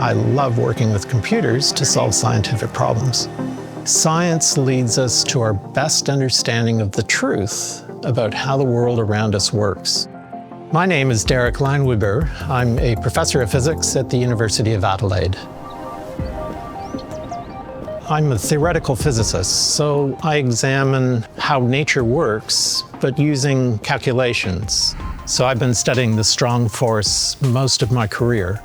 I love working with computers to solve scientific problems. Science leads us to our best understanding of the truth about how the world around us works. My name is Derek Leinweber. I'm a professor of physics at the University of Adelaide. I'm a theoretical physicist, so I examine how nature works, but using calculations. So I've been studying the strong force most of my career.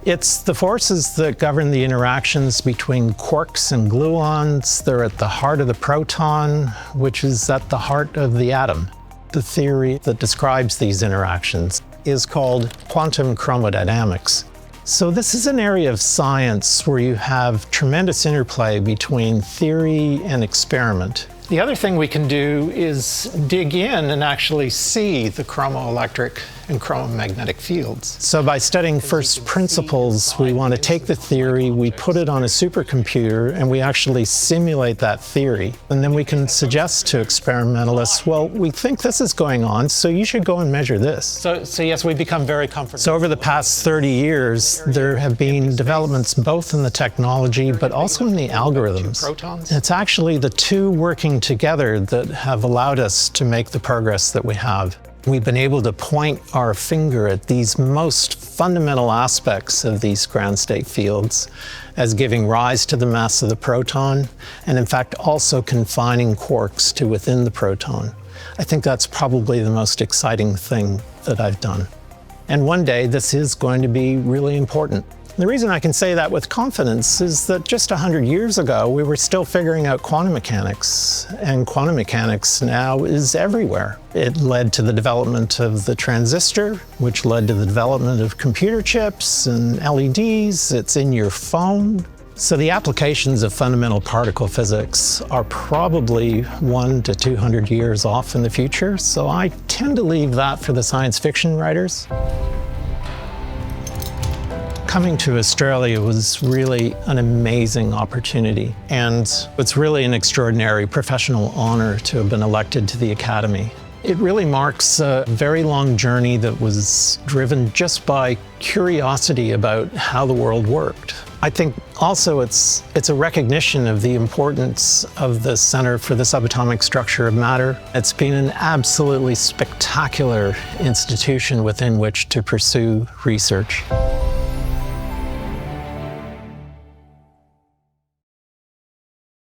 It's the forces that govern the interactions between quarks and gluons. They're at the heart of the proton, which is at the heart of the atom. The theory that describes these interactions is called quantum chromodynamics. So this is an area of science where you have tremendous interplay between theory and experiment. The other thing we can do is dig in and actually see the chromoelectric and chromomagnetic fields. So by studying first principles, we want to take the theory, we put it on a supercomputer, and we actually simulate that theory. And then we can suggest to experimentalists, well, we think this is going on, so you should go and measure this. So yes, we become very comfortable. So over the past 30 years, there have been developments both in the technology, but also in the algorithms. It's actually the two working together that have allowed us to make the progress that we have. We've been able to point our finger at these most fundamental aspects of these ground state fields as giving rise to the mass of the proton, and in fact also confining quarks to within the proton. I think that's probably the most exciting thing that I've done. And one day this is going to be really important. The reason I can say that with confidence is that just 100 years ago, we were still figuring out quantum mechanics, and quantum mechanics now is everywhere. It led to the development of the transistor, which led to the development of computer chips and LEDs. It's in your phone. So the applications of fundamental particle physics are probably 100 to 200 years off in the future, so I tend to leave that for the science fiction writers. Coming to Australia was really an amazing opportunity, and it's really an extraordinary professional honor to have been elected to the Academy. It really marks a very long journey that was driven just by curiosity about how the world worked. I think also it's a recognition of the importance of the Center for the Subatomic Structure of Matter. It's been an absolutely spectacular institution within which to pursue research.